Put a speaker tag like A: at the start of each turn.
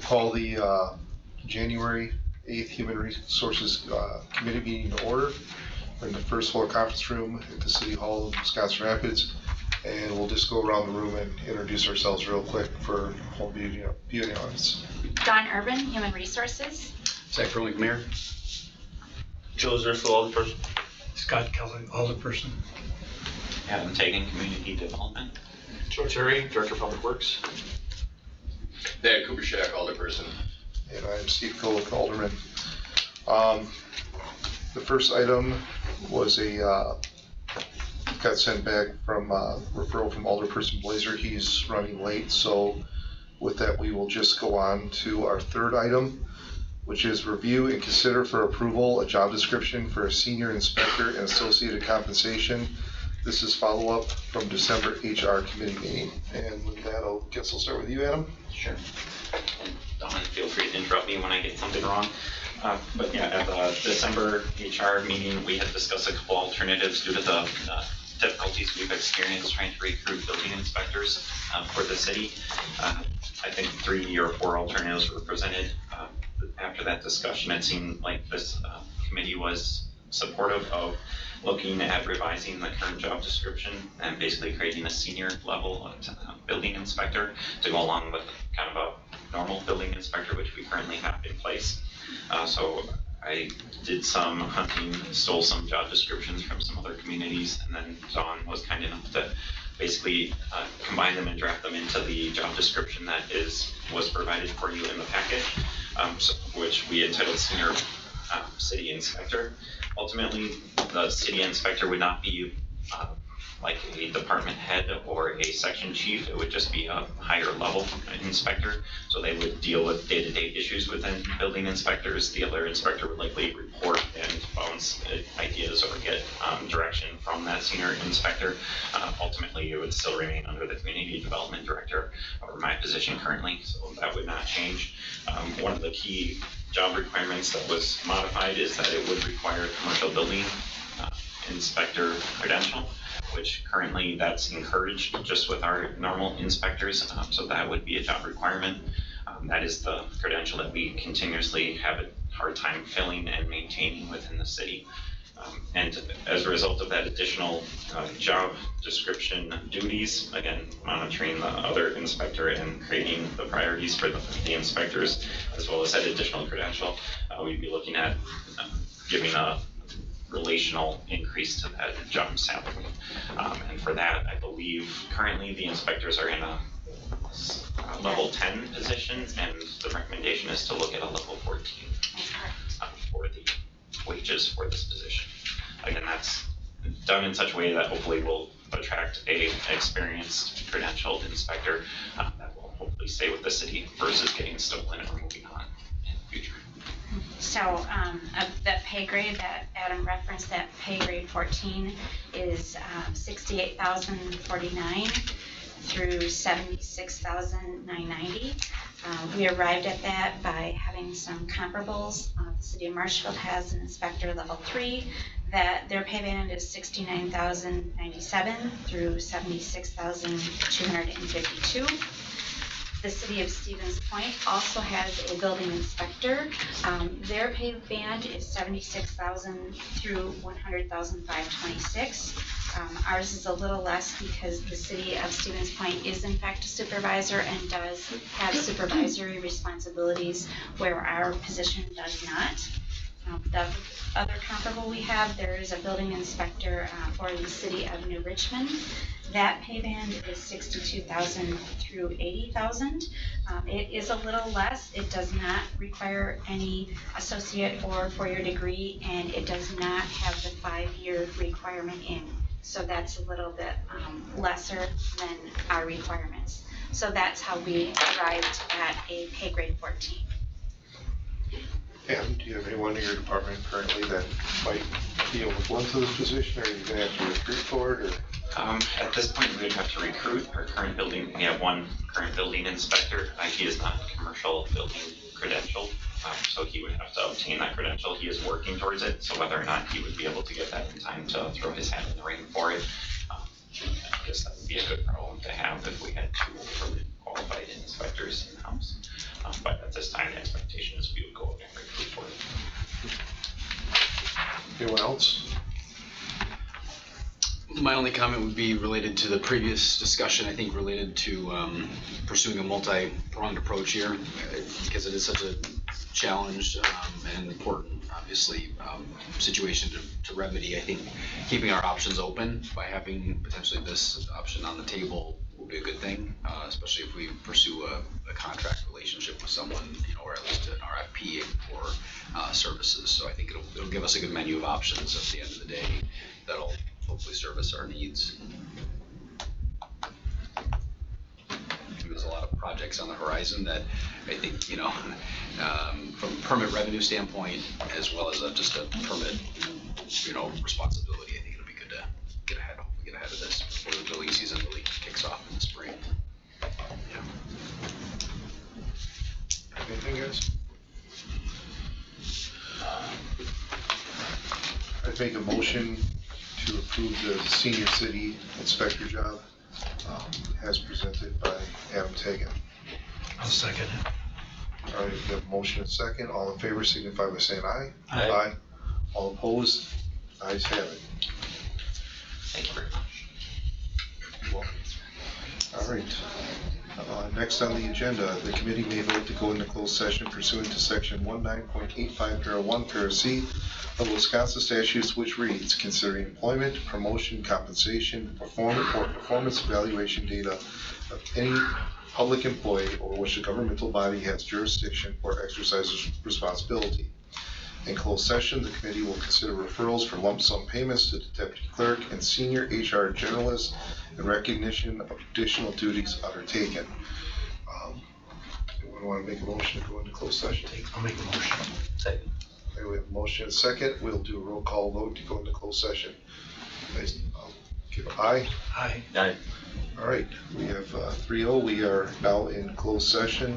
A: Call the January 8th Human Resources Committee meeting to order. We're in the first floor conference room at the City Hall in Wisconsin Rapids, and we'll just go around the room and introduce ourselves real quick for home viewing audience.
B: Dawn Urban, Human Resources.
C: Zach Froelich, Mayor.
D: Joe Zerfel, Alderperson.
E: Scott Kelly, Alderperson.
F: Adam Tagan, Community Development.
D: Joe Terry, Director of Public Works.
C: Dad Kubershack, Alderperson.
A: And I'm Steve Kolick, Alderman. The first item was got sent back from referral from Alderperson Blazer. He's running late, so with that we will just go on to our third item, which is review and consider for approval a job description for a senior inspector and associated compensation. This is follow-up from December HR committee meeting. And with that, I guess I'll start with you, Adam.
F: Sure. And Dawn, feel free to interrupt me when I get something wrong. But yeah, at the December HR meeting, we had discussed a couple alternatives due to the difficulties we've experienced trying to recruit building inspectors for the city. I think 3 or 4 alternatives were presented. After that discussion, it seemed like this committee was supportive of looking at revising the current job description and basically creating a senior level building inspector to go along with kind of a normal building inspector, which we currently have in place. So I did some hunting, stole some job descriptions from some other communities, and then Dawn was kind enough to basically combine them and draft them into the job description that was provided for you in the packet, which we entitled Senior City Inspector. Ultimately, the city inspector would not be like a department head or a section chief. It would just be a higher level inspector. So they would deal with day-to-day issues within building inspectors. The other inspector would likely report and bounce ideas or get direction from that senior inspector. Ultimately, it would still remain under the community development director or my position currently, so that would not change. One of the key job requirements that was modified is that it would require a commercial building inspector credential, which currently that's encouraged just with our normal inspectors, so that would be a job requirement. That is the credential that we continuously have a hard time filling and maintaining within the city. And as a result of that additional job description duties, again, monitoring the other inspector and creating the priorities for the inspectors, as well as that additional credential, we'd be looking at giving a relational increase to that job salary. And for that, I believe currently the inspectors are in a level 10 position, and the recommendation is to look at a level 14 for the wages for this position. Again, that's done in such a way that hopefully will attract a experienced credentialed inspector that will hopefully stay with the city versus getting stolen or moving on in the future.
B: So that pay grade that Adam referenced, that pay grade 14 is $68,049 through $76,990. We arrived at that by having some comparables. The city of Marshfield has an inspector level 3 that their pay band is $69,097 through $76,252. The city of Stevens Point also has a building inspector. Their pay band is $76,000 through $100,526. Ours is a little less because the city of Stevens Point is in fact a supervisor and does have supervisory responsibilities where our position does not. The other comparable we have, there is a building inspector for the city of New Richmond. That pay band is $62,000 through $80,000. It is a little less. It does not require any associate or 4-year degree, and it does not have the 5-year requirement in. So that's a little bit lesser than our requirements. So that's how we arrived at a pay grade 14.
A: Adam, do you have anyone in your department currently that might be able to go into this position, or are you going to have to recruit for it? Or?
F: At this point, we would have to recruit our current building. We have one current building inspector. He is not commercial building credentialed, so he would have to obtain that credential. He is working towards it, so whether or not he would be able to get that in time to throw his hat in the ring for it, I guess that would be a good problem to have if we had 2 overly qualified inspectors in-house. But at
G: My only comment would be related to the previous discussion, I think related to pursuing a multi-pronged approach here, because it is such a challenged and important, obviously, situation to remedy. I think keeping our options open by having potentially this option on the table will be a good thing, especially if we pursue a contract relationship with someone, or at least an RFP for services. So I think it'll give us a good menu of options at the end of the day that'll hopefully service our needs. There's a lot of projects on the horizon that I think, from a permit revenue standpoint, as well as just a permit, responsibility, I think it'll be good to get ahead of this before the building season really kicks off in the spring. Yeah.
A: Anything, guys? I'd make a motion to approve the senior city inspector job as presented by Adam Tegan.
E: I'll second it.
A: All right, we have a motion and a second. All in favor signify by saying aye.
E: Aye.
A: All opposed? Ayes have it.
F: Thank you very much.
A: All right. Next on the agenda, the committee may vote to go into closed session pursuant to section 19.85 para 1 para C of the Wisconsin statutes, which reads, considering employment, promotion, compensation, performance evaluation data of any public employee over which the governmental body has jurisdiction or exercises responsibility. In closed session, the committee will consider referrals for lump sum payments to the deputy clerk and senior HR generalist in recognition of additional duties undertaken. Anyone want to make a motion to go into closed session?
E: I'll make a motion.
D: Second.
A: Okay, we have a motion and a second. We'll do a roll call vote to go into closed session. Aye.
E: Aye.
D: Aye.
A: All right, we have 3-0. We are now in closed session.